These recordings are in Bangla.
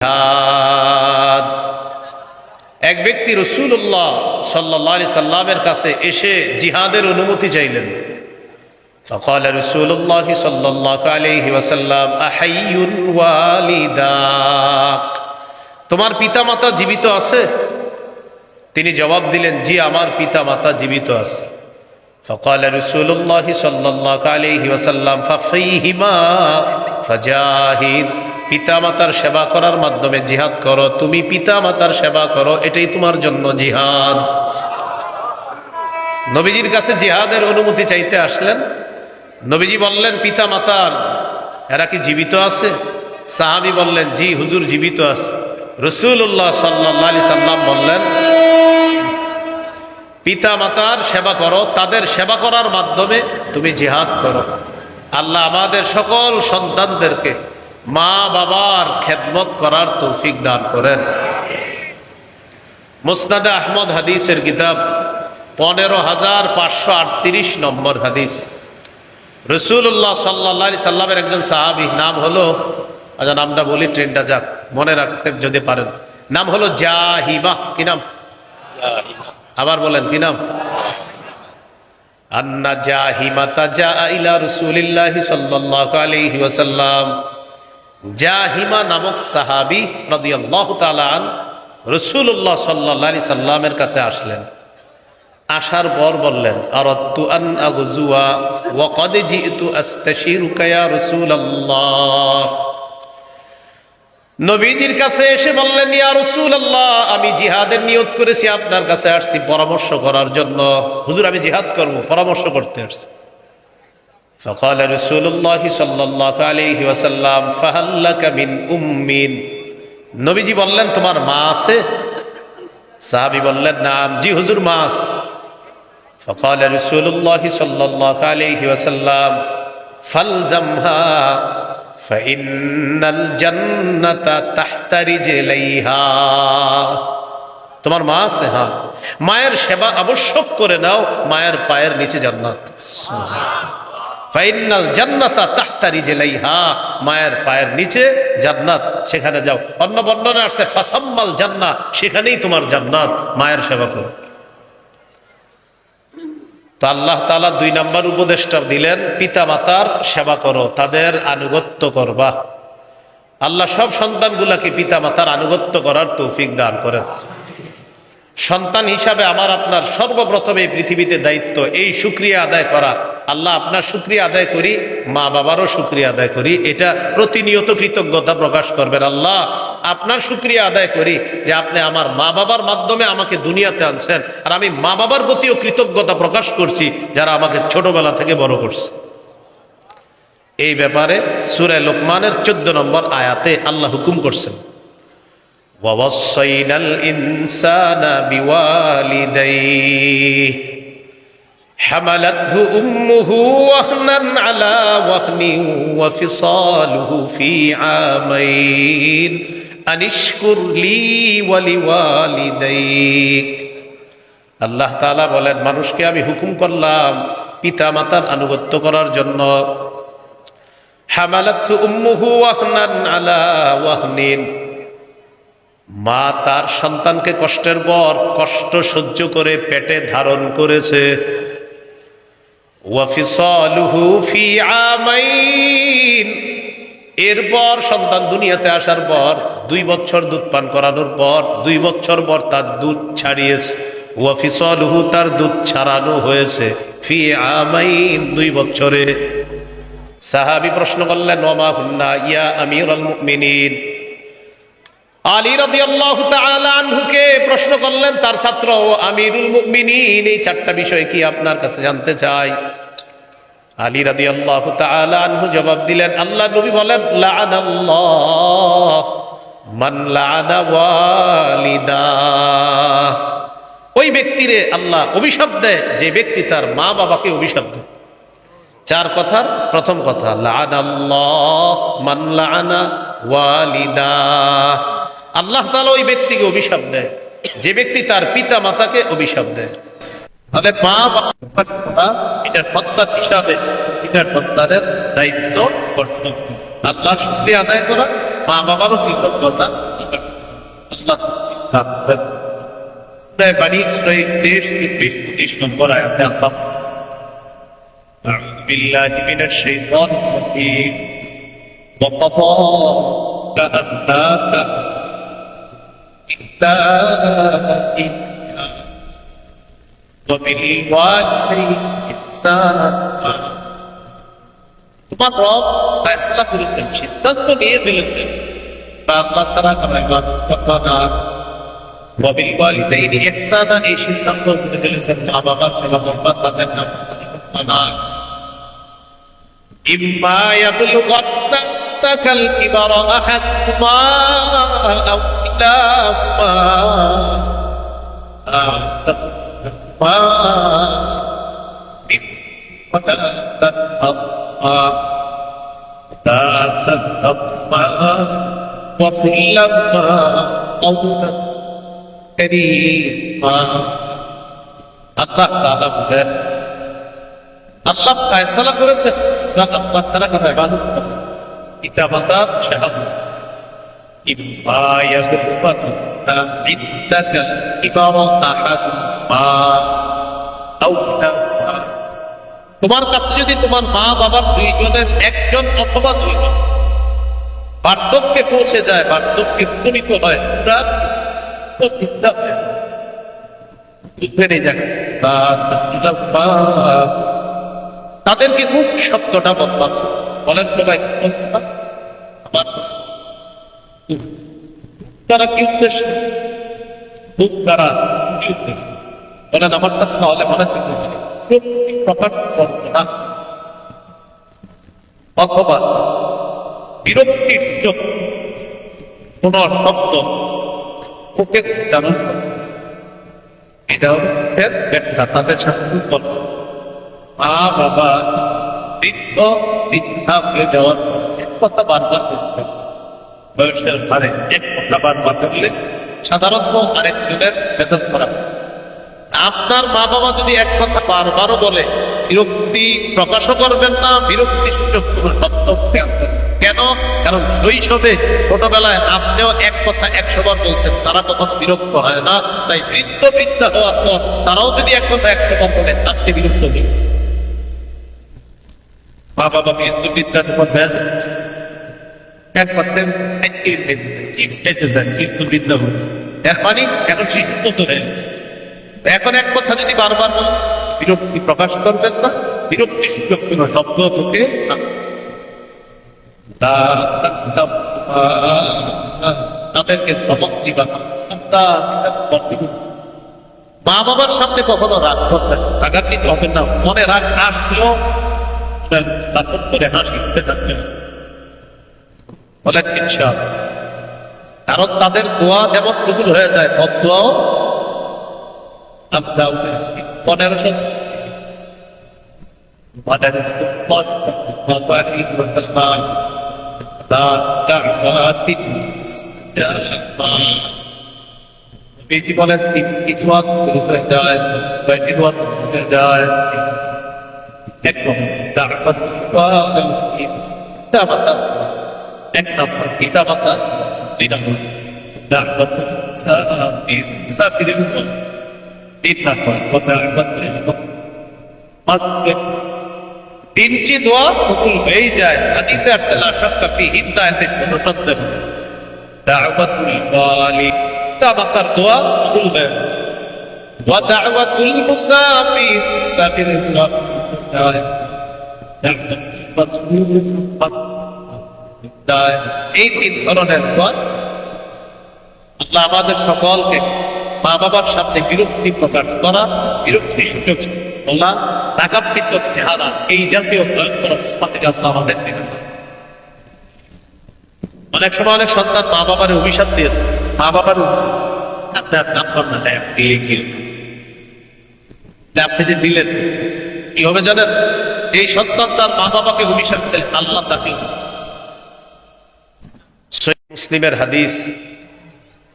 জিহাদ। এক ব্যক্তি রাসূলুল্লাহ সাল্লাল্লাহু আলাইহি সাল্লামের কাছে এসে জিহাদের অনুমতি চাইলেন। فقال رسول الله صلى الله عليه وسلم أحي والداك, তোমার পিতামাতা জীবিত আছে? তিনি জবাব দিলেন, জি, আমার পিতামাতা জীবিত আছে। فقال رسول الله صلى الله عليه وسلم ففيهما فجاهد, পিতামাতার সেবা করার মাধ্যমে জিহাদ করো। তুমি পিতামাতার সেবা করো, এটাই তোমার জন্য জিহাদ। নবীজির কাছে জিহাদের অনুমতি চাইতে আসলেন। নবীজি বললেন, পিতামাতার এরা কি জীবিত আছে? সাহাবী বললেন, জি হুজুর, জীবিত আছে। রাসূলুল্লাহ সাল্লাল্লাহু আলাইহি সাল্লাম বললেন, পিতামাতার সেবা করো, তাদের সেবা করার মাধ্যমে তুমি জিহাদ করো। আল্লাহ আমাদের সকল সন্তানদেরকে মা বাবার খেদমত করার তৌফিক দান করেন। মুসনাদে আহমদ হাদিসের কিতাব 15538 নম্বর হাদিস। রাসূলুল্লাহ সাল্লাল্লাহু আলাইহি সাল্লামের একজন সাহাবী, নাম হলো, আচ্ছা নামটা বলি, ট্রেনটা যাক, মনে রাখতে যদি পারেন, নাম হলো জাহিবা। কি নাম? আবার বলেন, কি নাম? আন্না জাহিমাতা জা ইলা রাসূলিল্লাহি সাল্লাল্লাহু আলাইহি ওয়াসাল্লাম, জাহিমা নামক সাহাবী রাদিয়াল্লাহু তাআলা আন রাসূলুল্লাহ সাল্লাল্লাহু আলাইহি সাল্লামের কাছে আসলেন। আসার পর বললেন, আরাদতু আন আগজুয়া ওয়া ক্বাদ জিতু আস্তাশিরুকা ইয়া রাসূলুল্লাহ। নবীজির কাছে এসে বললেন, ইয়া রাসূলুল্লাহ, আমি জিহাদের নিয়ত করেছি, আপনার কাছে আসছি পরামর্শ করার জন্য। হুজুর, আমি জিহাদ করব, পরামর্শ করতে আসছি। فقال رسول الله صلى الله عليه وسلم فهل لك من উম্মিন, নবীজি বললেন, তোমার মা আছে? সাহাবী বললেন, নাম, জি হুজুর, মা আছে। فقال رسول الله صلى الله عليه وسلم فالزمها فإن الجنة تحت رجليها, তোমার মা আছে? হ্যাঁ। মায়ের সেবা আবশ্যক করে নাও, মায়ের পায়ের নিচে জান্নাত। ফাইনাল জান্নাতা তাহতা রিজলাইহা, মায়ের পায়ের নিচে জান্নাত, সেখানে যাও। অন্য বর্ণনা আসছে ফাসাম্মাল জান্নাহ, সেখানেই তোমার জান্নাত, মায়ের সেবা করো। তো আল্লাহ তাআলা 2 নাম্বার উপদেশটা দিলেন, পিতা মাতার সেবা করো, তাদের আনুগত্য করবা। আল্লাহ সব সন্তানগুলাকে পিতা মাতার আনুগত্য করার তৌফিক দান করেন। সন্তান হিসাবে আমার আপনার সর্বপ্রথম এই পৃথিবীতে দায়িত্ব এই শুকরিয়া আদায় করা। আল্লাহ আপনার শুকরিয়া আদায় করি, মা বাবারও শুকরিয়া আদায় করি, এটা প্রতিনিয়ত কৃতজ্ঞতা প্রকাশ করবেন। আল্লাহ আপনার শুকরিয়া আদায় করি যে আপনি আমার মা বাবার মাধ্যমে আমাকে দুনিয়াতে আনছেন, আর আমি মা বাবার প্রতিও কৃতজ্ঞতা প্রকাশ করছি যারা আমাকে ছোটবেলা থেকে বড় করছে। এই ব্যাপারে সূরা লোকমানের 14 নম্বর আয়াতে আল্লাহ হুকুম করছেন, وَوَصَّيْنَا الْإِنسَانَ بِوَالِدَيْهِ حَمَلَتْهُ أُمُّهُ وَهْنًا عَلَى وَهْنٍ وَفِصَالُهُ فِي عَامَيْنِ أَنِ اشْكُرْ لِي وَلِوَالِدَيْكَ। আল্লাহ তাআলা বলেন, মানুষকে আমি হুকুম করলাম পিতা মাতার আনুগত্য করার জন্য। হামালাতহু উম্মুহু ওয়াহনান আলা ওয়াহনিন, মা তার সন্তানকে কষ্টের পর কষ্ট সহ্য করে পেটে ধারণ করেছে। ওয়াফিসালুহু ফি আমাইন, এরপর সন্তান দুনিয়াতে আসার পর 2 বছর দুধ পান করানোর পর 2 বছর পর তার দুধ ছাড়িয়েছে। ওয়াফিসালুহু, তার দুধ ছাড়ানো হয়েছে, ফি আমাইন, 2 বছরে। সাহাবী প্রশ্ন করলেন, ওমা হুন্না ইয়া আমিরুল মুমিনিন। আলী রাদিয়াল্লাহু তাআলা আনহুকে প্রশ্ন করলেন তার ছাত্র, ও আমিরুল মুমিনিন, এই 4টা বিষয় কি আপনার কাছে জানতে চাই। আলী রাদিয়াল্লাহু তাআলা আনহু জবাব দিলেন, আল্লাহ নবী বলেন, লাআনাল্লাহ মান লাআনা ওয়ালিদা, ওই ব্যক্তিরে আল্লাহ অভিশাপ দেয় যে ব্যক্তি তার মা বাবাকে অভিশাপ দেয়। 4 কথার প্রথম কথা, লাআনাল্লাহ মান লাআনা ওয়ালিদা, আল্লাহ তাআলা ওই ব্যক্তিকে অভিশাপ দেয় যে ব্যক্তি তার পিতা মাতাকে অভিশাপ দেয়। তাহলে মা বাবা এটা সন্তান হিসাবে, এটা সন্তানের দায়িত্ব, কর্তব্য। আল্লাহর শুকরিয়া আদায় করা, মা বাবারও কৃতজ্ঞতা আল্লাহ রাখবেন। সূরা বানী ইসরাঈল 23 নম্বর আয়াতে আল্লাহ আউযু বিল্লাহি মিনাশ শাইতানির রাজীম وقضى ألا تعبدوا إلا إياه وبالوالدين إحسانا তোমার রব ফয়সালা করেছেন, সিদ্ধান্ত নিয়ে দিলেন আল্লাহ ছাড়া কোনো ইবাদত করবা না। وبالوالدين إحسانا এই সিদ্ধান্ত নিয়ে দিলেন মা বাবার সেবা করবা, তাদের নাম করবা না। إما يبلغن عندك الكبر أحدهما أو كلاهما لا تنهرهما وقل لهما قولا كريما। আল্লাহ তাআলা বলেন, আল্লাহ ফয়সালা করেছেন আল্লাহ তাআলা কথা ইবাদত করতে, পিতামাতা শাহাদাত। ইম্মা ইয়াসফাতুনা ইদ্দাকা ইবারা আহাদুমা আও কিলাহুমা, তোমার কাছে যদি তোমার মা বাবার দুইজনের একজন অথবা দুইজন বার্ধক্যে পৌঁছে যায়, বার্ধক্যে উপনীত হয়, পুরা তো চিন্তা হয় বুঝবেন এই জায়গায় তাদেরকে খুব শব্দটা বদলাম বলেন সবাই তারা কি উদ্দেশ্য, খুব তারা কি উদ্দেশ্য বলেন আমার তা তাহলে মনে প্রকাশ করবে না অথবা বিরক্তির সুযোগ কোন শব্দ ওকে জানান, এটা হচ্ছে ব্যর্থতা তাদের সাথে মা বাবা বৃদ্ধ বৃদ্ধা হয়ে যাওয়ার এক কথা বারবার চেষ্টা বয়সের ভারে এক কথা বারবার করলে সাধারণত আরেকজনের মেসেজ করা। আপনার মা বাবা যদি এক কথা বারবারও বলে বিরক্তি প্রকাশও করবেন না, বিরক্তি সূচক কেন? কারণ শৈশবে ছোটবেলায় আপনিও এক কথা 100 বার বলছেন, তারা তখন বিরক্ত হয় না। তাই বৃদ্ধ বৃদ্ধা হওয়ার পর তারাও যদি এক কথা 100 বার বলে তাকে বিরক্ত নেই। মা বাবা বৃদ্ধ বৃদ্ধার উপর এক করতেন আইসক্রিম চিপস খেতে চান, কিন্তু বৃদ্ধ এর মানে এখন সিদ্ধান্ত নেন। এখন এক কথা যদি বারবার বিরক্তি প্রকাশ করবেন না, বিরক্তি সুযোগ কোন শব্দ থেকে তাদেরকে ধমক দিবা। মা বাবার সামনে কখনো রাগ করবেন, রাগার দিতে হবে না। মনে রাগ আসলেও তারপর করে হাসিতে থাকবেন বলেন ইনশাআল্লাহ। কারণ তাদের দোয়া যেমন কবুল হয়ে যায়, দোয়াও 1500 বলেন যায় একদম এক নম্বর পিতামাতা, দুই নম্বর মুসাফিরের উপর, তিন নম্বর তিনটি দোয়া কবুল হয়ে যায়। হাদিসে আসছে লা শাক্কা ফি হিদায়াতিস মুতাদ্দিব দাওয়াতুল ওয়ালিদ, পিতামাতার দোয়া কবুল হয়ে যায়। ওয়া দাওয়াতুল মুসাফির, মুসাফিরের দোয়া কবুল হয়। এই তিন ধরনের দোয়া আল্লাহ আমাদের সকলকে মা বাবার সামনে বিরক্তি প্রকাশ করা, বিরক্তি সুযোগ বলা, রাগান্বিত চেহারা, এই জাতীয় ভয়ঙ্কর অবস্থা থেকে আল্লাহ আমাদের দিবেন। অনেক সময় অনেক সন্তান মা বাবার অভিশাপ দিয়ে, মা বাবার আপনি যে দিলেন কি হবে জানেন? এই সন্তান তার মা বাবাকে অভিশাপ দিলেন, আল্লাহ তাকে মুসলিমের হাদিস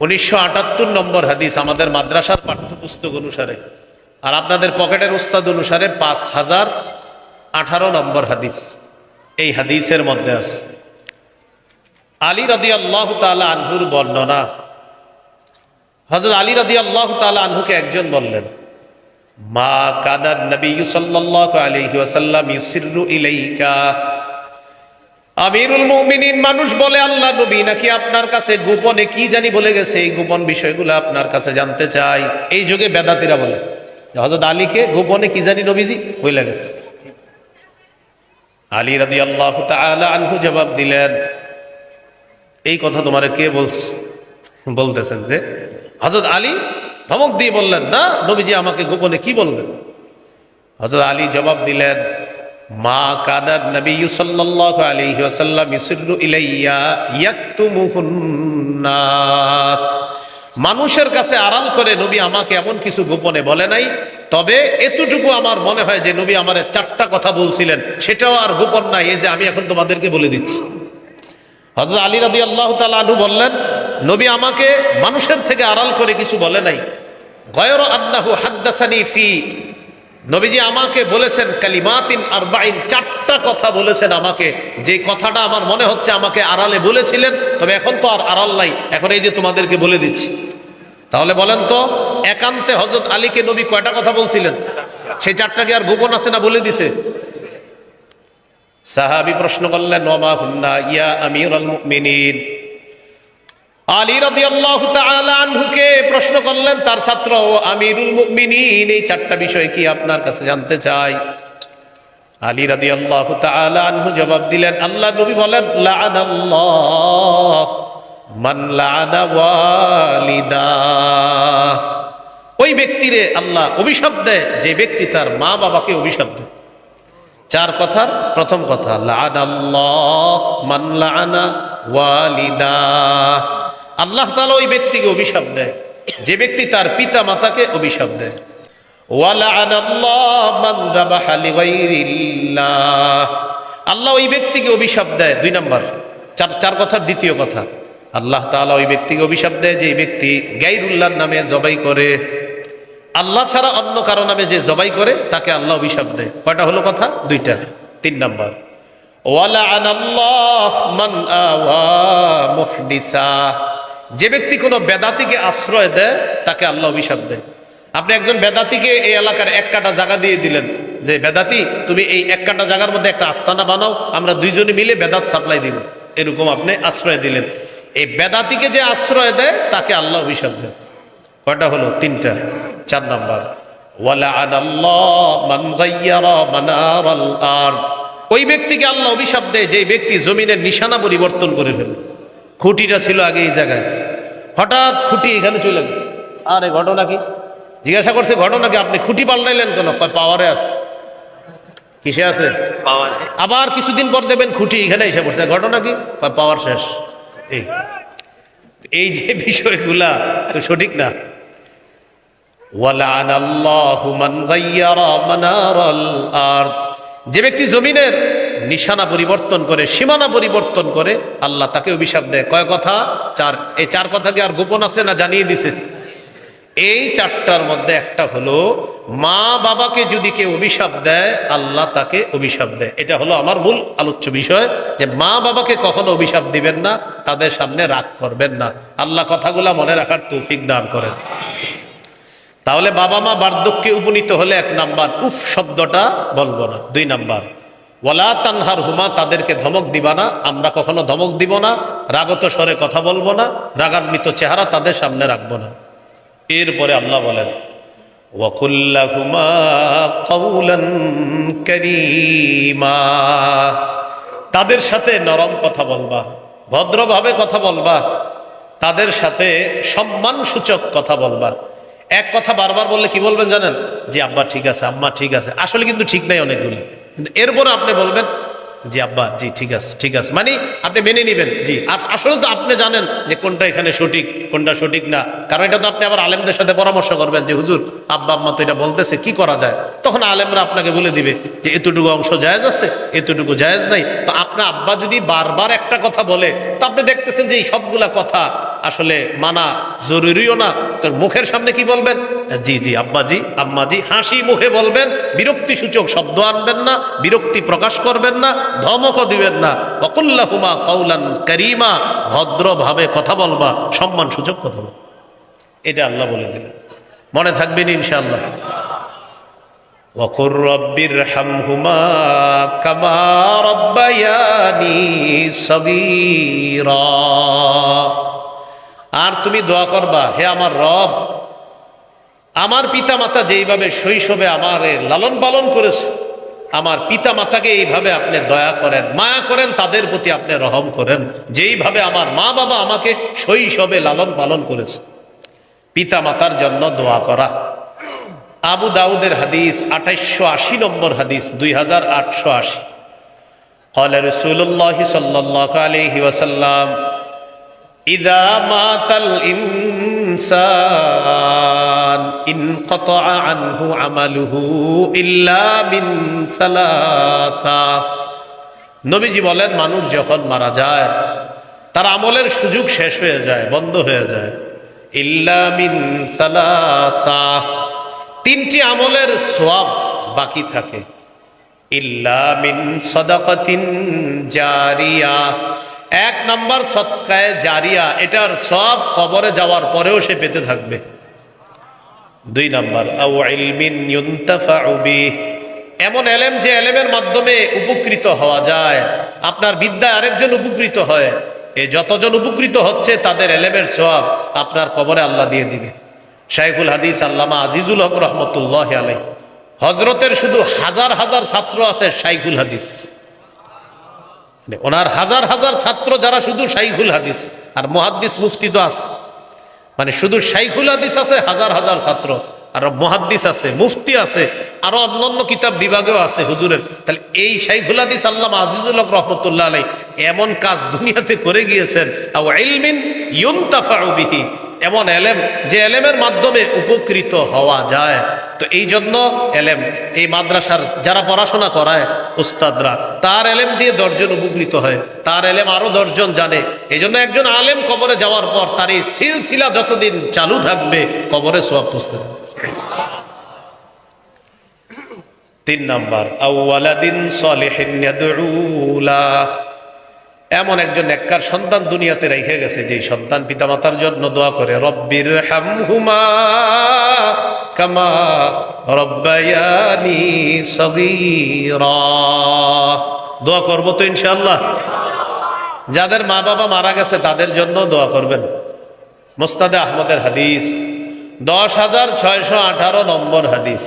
1978 নম্বর হাদিস আমাদের মাদ্রাসার পাঠ্যপুস্তক অনুসারে, আর আপনাদের পকেটের উস্তাদ অনুসারে 5018 নম্বর হাদিস। এই হাদিসের মধ্যে আছে আলী রাদিয়াল্লাহু তাআলা আনহুর বর্ণনা, হযরত আলী রাদিয়াল্লাহু তাআলা আনহুকে একজন বললেন, মা কানা নবী সাল্লাল্লাহু আলাইহি ওয়াসাল্লাম ইউসিররু ইলাইকা। আমিরুল মুমিনিন মানুষ বলে, আল্লাহ নবী নাকি আপনার কাছে গোপনে কি জানি বলে গেছে, এই গোপন বিষয়গুলো আপনার কাছে জানতে চাই। এই যুগে বেদাতীরা বলে হযরত আলীকে গোপনে কি জানি নবীজি বলে গেছে। আলী রাদিয়াল্লাহু তাআলা আনহু জবাব দিলেন, এই কথা তোমারে কে বলছে? বলতেছেন যে হযরত আলী ধমক দিয়ে বললেন, না নবীজি আমাকে গোপনে কি বলবেন। হযরত আলী জবাব দিলেন, মা কানা নবী সাল্লাল্লাহু আলাইহি ওয়াসাল্লাম ইউসিররু ইলাইয়া ইয়াকতুমুহুন নাস। মানুষের কাছে আড়াল করে নবী আমাকে এমন কিছু গোপনে বলে নাই, তবে এতটুকু আমার মনে হয় যে নবী আমারে 4টা কথা বলছিলেন, সেটাও আর গোপন নাই, এই যে আমি এখন তোমাদেরকে বলে দিচ্ছি। হযরত আলী রাদিয়াল্লাহু তাআলা আনহু বললেন, নবী আমাকে মানুষের থেকে আড়াল করে কিছু বলে নাই। গায়রা আন্নাহু হাদ্দাসানি ফি, নবীজি আমাকে বলেছেন কালিমাতিন আরবাইন, 4টা কথা বলেছেন আমাকে, যে কথাটা আমার মনে হচ্ছে আমাকে আড়ালে বলেছিলেন, তবে এখন তো আর আড়াল নাই, এখন এই যে তোমাদেরকে বলে দিচ্ছি। তাহলে বলেন তো, একান্তে হযরত আলীকে নবী কয়টা কথা বলছিলেন? সেই 4টা কি আর গোপন আছে না বলে দিছে? সাহাবী প্রশ্ন করলেন, ওমা হুন্না ইয়া আমিরুল মুমিনিন। আলী রাদিয়াল্লাহু তাআলা আনহুকে প্রশ্ন করলেন তার ছাত্র, ও আমিরুল মুমিনিন, এই 4টা বিষয় কি আপনার কাছে জানতে চাই। আলী রাদিয়াল্লাহু তাআলা আনহু জবাব দিলেন, আল্লাহ নবী বলেন, লাআনাল্লাহ মান লাআনা ওয়ালিদা। ওই ব্যক্তিরে আল্লাহ অভিশাপ দেয় যে ব্যক্তি তার মা বাবাকে অভিশাপ দেয়। 4 কথার প্রথম কথা, লাআনাল্লাহ মান লাআনা ওয়ালিদা। আল্লাহ তাআলা ওই ব্যক্তিকে অভিশাপ দেয় যে ব্যক্তি তার পিতা মাতাকে অভিশাপ দেয়। ওয়া লাআনাল্লাহ মান যাবাহা লিগাইরিল্লাহ। আল্লাহ ওই ব্যক্তিকে অভিশাপ দেয়। 2 নাম্বার, 4 কথার দ্বিতীয় কথা, আল্লাহ তাআলা ওই ব্যক্তিকে অভিশাপ দেয় যে ব্যক্তি গায়রুল্লাহর নামে জবাই করে, আল্লাহ ছাড়া অন্য কারো নামে যে জবাই করে তাকে আল্লাহ অভিশাপ দেয়। কয়টা হলো কথা? 2টা। 3 নাম্বার, ওয়া লাআনাল্লাহ মান আওয়া মুহদিসা। যে ব্যক্তি কোনো বেদাতিকে আশ্রয় দেয় তাকে আল্লাহ অভিশাপ দেয়। আপনি একজন বেদাতিকে এই এলাকার 1 কাঠা জায়গা দিয়ে দিলেন, যে বেদাতি তুমি এই 1 কাঠা জায়গার মধ্যে একটা আস্তানা বানাও, আমরা 2 জনে মিলে বেদাত সাপ্লাই দিব, এরকম আপনি আশ্রয় দিলেন। এই বেদাতিকে যে আশ্রয় দেয় তাকে আল্লাহ অভিশাপ দেয়। কয়টা হলো? 3টা। 4 নাম্বার, ওয়া লাআনাল্লাহ মান গায়্যারা মানারাল আরদ। ওই ব্যক্তিকে আল্লাহ অভিশাপ দেয় যে ব্যক্তি জমিনের নিশানা পরিবর্তন করে ফেলে। খুঁটিটা ছিল আগে এই জায়গায়, হঠাৎ খুঁটি এখানে চলে গেছে। আরে ঘটনা কি? জিজ্ঞাসা করছে, ঘটনা কি? আপনি খুঁটি পাল্টাইলেন কেন? পাওয়ারে আছে। কিসে আছে? পাওয়ারে। আবার কিছুদিন পর দেবেন খুঁটি এখানে এসে পড়ছে, ঘটনা কি? পাওয়ার শেষ। এই যে বিষয়গুলা তো সঠিক না। ওয়া লাআনাল্লাহু মান গায়্যারা মানারাল আরদ। যে ব্যক্তি জমিনের নিশানা পরিবর্তন করে, সীমানা পরিবর্তন করে, আল্লাহ তাকে অভিশাপ দেয়। কয় কথা? 4। এই 4 কথা কি আর গোপন আছে না জানিয়ে দিছে? এই 4টার মধ্যে একটা হলো, মা বাবাকে যদি কেউ অভিশাপ দেয় আল্লাহ তাকে অভিশাপ দেয়। এটা হলো আমার মূল আলোচ্য বিষয়, যে মা বাবাকে কখনো অভিশাপ দিবেন না, তাদের সামনে রাগ করবেন না। আল্লাহ কথাগুলা মনে রাখার তৌফিক দান করেন। তাহলে বাবা মা বার্ধক্যে উপনীত হলে 1 নাম্বার, উফ শব্দটা বলবো না। 2 নাম্বার, ওয়ালা তানহার হুমা, তাদেরকে ধমক দিবা না। আমরা কখনো ধমক দিব না, রাগত স্বরে কথা বলবো না, রাগান্বিত চেহারা তাদের সামনে রাখবো না। এরপরে আল্লাহ বলেন, ওয়াকুল লাহুমা কাওলান কারীমা। তাদের সাথে নরম কথা বলবা, ভদ্রভাবে কথা বলবা, তাদের সাথে সম্মানসূচক কথা বলবা। এক কথা বারবার বললে কি বলবেন জানেন? যে আব্বা ঠিক আছে, আম্মা ঠিক আছে। আসলে কিন্তু ঠিক নাই অনেকগুলো, কিন্তু এরপরে আপনি বলবেন জি আব্বা জি ঠিক আছে, ঠিক আছে, মানে আপনি মেনে নিবেন জি। আসলে তো আপনি জানেন যে কোনটা এখানে সঠিক, কোনটা সঠিক না, কারণ এটা তো আপনি আবার আলেমদের সাথে পরামর্শ করবেন যে হুজুর আব্বা আম্মা তো এটা বলতেছে, কি করা যায়? তখন আলেমরা আপনাকে বলে দিবে যে এতটুকু অংশ জায়েজ আছে, এতটুকু জায়েজ নাই। তো আপনার আব্বা যদি বারবার একটা কথা বলে, তো আপনি দেখতেছেন যে এই সবগুলা কথা আসলে মানা জরুরিও না, তো মুখের সামনে কি বলবেন? জি জি আব্বা জি আম্মা জি, হাসি মুখে বলবেন, বিরক্তি সূচক শব্দ আনবেন না, বিরক্তি প্রকাশ করবেন না, ধমকও দিবেন না। ওয়াকুল্লাহুমা কাউলান কারীমা, ভদ্রভাবে কথা বলবা, সম্মান সূচক কথা বলবা। এটা আল্লাহ বলে দিলেন। মনে থাকবেন ইনশাআল্লাহ। ওয়াকুর রব্বিরহামহুমা কামা রাব্বায়ানি সগীরা। আর তুমি দোয়া করবা, হে আমার রব, আমার পিতা মাতা যেইভাবে শৈশবে আমার লালন পালন করেছে, আমার পিতা মাতাকে এইভাবে আপনি দয়া করেন, মায়া করেন, তাদের প্রতি আপনি রহম করেন, যেইভাবে আমার মা বাবা আমাকে শৈশবে লালন পালন করেছে। পিতা মাতার জন্য দোয়া করা। আবু দাউদের হাদিস 2880 নম্বর হাদিস, 2880। قال رسول الله صلى الله عليه وسلم إذا مات الإنسان انقطع عنه عمله إلا من ثلاثة। নবীজি বলেন, মানুষ যখন মারা যায় তার আমলের সুযোগ শেষ হয়ে যায়, বন্ধ হয়ে যায়। ইল্লা মিন সালাসা, তিনটি আমলের সওয়াব বাকি থাকে। ইল্লা মিন সাদাকাতিন জারিয়া, এক নাম্বার সদকায়ে জারিয়া, এটার সব কবরে যাওয়ার পরেও সে পেতে থাকবে। দুই নাম্বার আও ইলমিন ইউনতাফাউ বিহি, এমন এলেম যে এলেমের মাধ্যমে উপকৃত হওয়া যায়। আপনার বিদ্যায় আরেকজন উপকৃত হয়, এই যতজন উপকৃত হচ্ছে তাদের এলেমের সওয়াব আপনার কবরে আল্লাহ দিয়ে দিবে। শাইখুল হাদিস আল্লামা আজিজুল হক রহমতুল্লাহ আলাইহি, হযরতের শুধু হাজার হাজার ছাত্র আছে শাইখুল হাদিস, ওনার হাজার হাজার ছাত্র যারা শুধু শাইখুল হাদিস, আর মুহাদ্দিস মুফতি তো আছে, মানে শুধু শাইখুল হাদিস আছে হাজার হাজার ছাত্র, আর মুহাদ্দিস আছে, মুফতি আছে, আরো অন্যান্য কিতাব বিভাগেও আছে হুজুরের। তাহলে এই শাইখুল হাদিস আল্লামা আজিজুল হক রহমতুল্লাহ আলাইহি এমন কাজ দুনিয়াতে করে গিয়েছেন। আও ইলমিন ইউনতাফাউ বিহি, এমন এলেম যে এলেমের মাধ্যমে উপকৃত হওয়া যায়। তো এই জন্য এলেম, এই মাদ্রাসার যারা পড়াশোনা করায় উস্তাদরা, তার এলেম দিয়ে 10 জন উপকৃত হয়, তার এলেম আরো 10 জন জানে। এই জন্য একজন আলেম কবরে যাওয়ার পর তার এই সিলসিলা যতদিন চালু থাকবে, কবরে সওয়াব পৌঁছতে থাকবে। 3 নাম্বার আওয়ালাদিন সলিহিন ইয়াদউ লাহ, এমন একজন নেককার সন্তান দুনিয়াতে রেখে গেছে, যে সন্তান পিতামাতার জন্য দোয়া করে, রব্বিরহামহুমা কামা রাব্বায়ানি সগীরা। দোয়া করব তো ইনশাআল্লাহ। যাদের মা বাবা মারা গেছে তাদের জন্য দোয়া করবেন। মুসনাদে আহমদের হাদিস 10618 নম্বর হাদিস।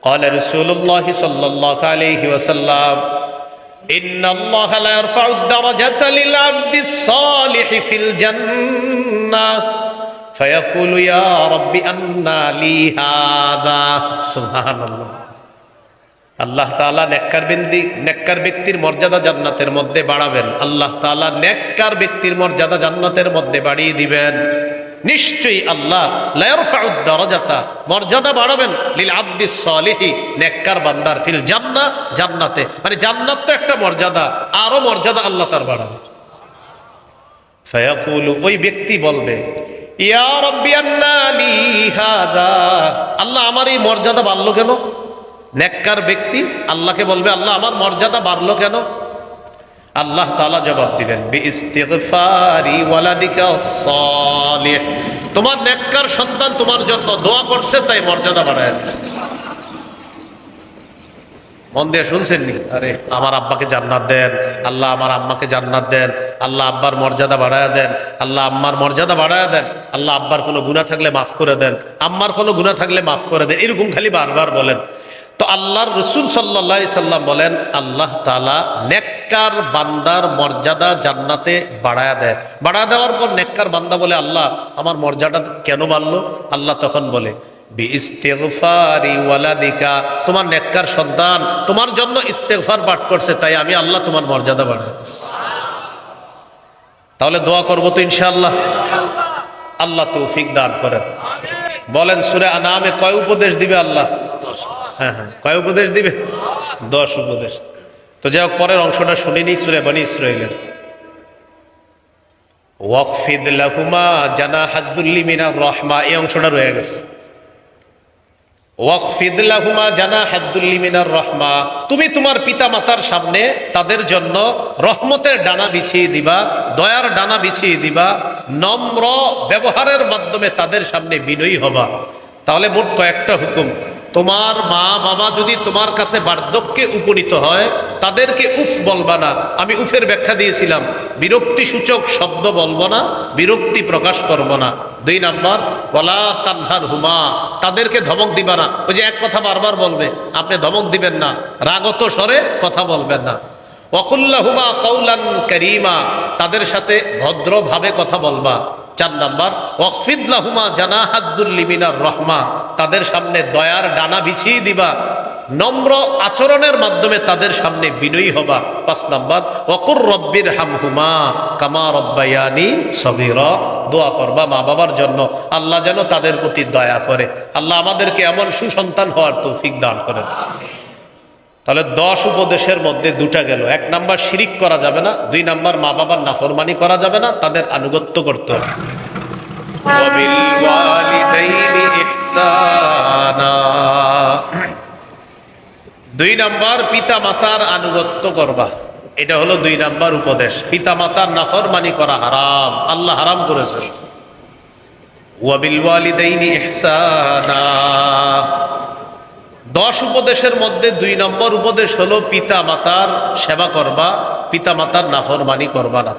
قال رسول الله صلى الله عليه وسلم إن الله لا يرفع الدرجة للعبد الصالح في الجنة فيقول يا رب أنى لي هذا। سبحان الله। আল্লাহ তাআলা নেককার ব্যক্তির মর্যাদা জান্নাতের মধ্যে বাড়াবেন। আল্লাহ তাআলা নেককার ব্যক্তির মর্যাদা জান্নাতের মধ্যে বাড়িয়ে দিবেন। নিশ্চয়ই আল্লাহ লা ইয়ারফাউদ দারাজাতা, মর্যাদা বাড়াবেন, লিল আবদিস সলিহি, নেককার বান্দার, ফিল জান্নাহ, জান্নাতে। মানে জান্নাত তো একটা মর্যাদা, আরো মর্যাদা আল্লাহ তার বাড়াবে। ফায়াকুলু, ওই ব্যক্তি বলবে, ইয়া রাব্বি আন্না লি হাদা, আল্লাহ আমার এই মর্যাদা বাড়লো কেন? নেককার ব্যক্তি আল্লাহকে বলবে, আল্লাহ আমার মর্যাদা বাড়লো কেন? আল্লাহ তাআলা জবাব দিবেন, বিইস্তিগফারি ওয়ালাদিকা সালিহ, তোমার নেককার সন্তান তোমার জন্য দোয়া করছে, তাই মর্যাদা বাড়ায় দিচ্ছে। মন দিয়ে শুনছেন নি? আরে আমার আব্বাকে জান্নাত দেন, আল্লাহ আমার আম্মাকে জান্নাত দেন, আল্লাহ আব্বার মর্যাদা বাড়ায় দেন, আল্লাহ আম্মার মর্যাদা বাড়ায় দেন, আল্লাহ আব্বার কোনো গুনাহ থাকলে মাফ করে দেন, আম্মার কোনো গুনাহ থাকলে মাফ করে দেন, এরকম খালি বারবার বলেন। তো আল্লাহর রাসূল সাল্লাল্লাহু আলাইহি সাল্লাম বলেন, আল্লাহ তাআলা নেককার বান্দার মর্যাদা জান্নাতে বাড়ায়া দেয়। বাড়ায়া দেওয়ার পর নেককার বান্দা বলে, আল্লাহ আমার মর্যাদা কেন বাড়লো? আল্লাহ তখন বলে, বিইস্তিগফারি ওয়ালাদিকা, তোমার নেককার সন্তান তোমার জন্য ইস্তেগফার পাঠ করছে, তাই আমি আল্লাহ তোমার মর্যাদা বাড়াই দিচ্ছি। তাহলে দোয়া করবো তো ইনশাআল্লাহ। আল্লাহ তৌফিক দান করেন। বলেন সূরা আনামে কয় উপদেশ দিবে আল্লাহ? হ্যাঁ, কয় উপদেশ দিবে? 10 উপদেশ। তো যাই হোক, পরের অংশটা শুনিনি, সূরা বনী ইসরাঈলের। ওয়াকফিদ লাহুমা জানাহাদ যুল্লি মিনার রাহমা, এই অংশটা রয়ে গেছে। ওয়াকফিদ লাহুমা জানাহাদ-দুল্লি মিনার রাহমা, তুমি তোমার পিতা মাতার সামনে তাদের জন্য রহমতের ডানা বিছিয়ে দিবা, দয়ার ডানা বিছিয়ে দিবা, নম্র ব্যবহারের মাধ্যমে তাদের সামনে বিনয়ী হবা। তাহলে মোট কয়েকটা হুকুম। তোমার মা বাবা যদি তোমার কাছে বার্ধক্যে উপনীত হয়, তাদেরকে উফ বলবা না। আমি উফের ব্যাখ্যা দিয়েছিলাম, বিরক্তি সূচক শব্দ বলবো না, বিরক্তি প্রকাশ করব না। 2 নাম্বার, ওয়ালা তানহার হুমা, তাদেরকে ধমক দিবা না। ওই যে এক কথা বারবার বলবে, আপনি ধমক দিবেন না, রাগত স্বরে কথা বলবেন না। ওয়াকুল্লাহুমা কাউলান কারীমা, তাদের সাথে ভদ্রভাবে কথা বলবা। 4 নাম্বার, ওয়াকফিদ লাহুমা জানাহাদ-দুল্লি মিনার রাহমা, তাদের সামনে দয়ার ডানা বিছিয়ে দিবা, নম্র আচরণের মাধ্যমে তাদের সামনে বিনয়ী হবা। 5 নাম্বার, ওয়াকুর রব্বির হামহুমা কামা রব্বায়ানি সগীরা, দোয়া করবা মা বাবার জন্য, আল্লাহ যেন তাদের প্রতি দয়া করে। আল্লাহ আমাদেরকে এমন সুসন্তান হওয়ার তৌফিক দান করেন। তাহলে 10 উপদেশের মধ্যে 2টা গেল। 1 নাম্বার, শিরিক করা যাবে না। 2 নাম্বার, মা বাবার নাফরমানি করা যাবে না, তাদের আনুগত্য করতে হবে। ওয়াবিল ওয়ালিদাইনি ইহসানা, 2 নাম্বার, পিতা মাতার আনুগত্য করবা। এটা হলো 2 নাম্বার উপদেশ। পিতা মাতার নাফরমানি করা হারাম, আল্লাহ হারাম করেছেন। ওয়াবিল ওয়ালিদাইনি ইহসানা, 10 উপদেশের মধ্যে 2 নম্বর উপদেশ হলো পিতা মাতার সেবা করবা, পিতা মাতার নাফরমানি করবা না।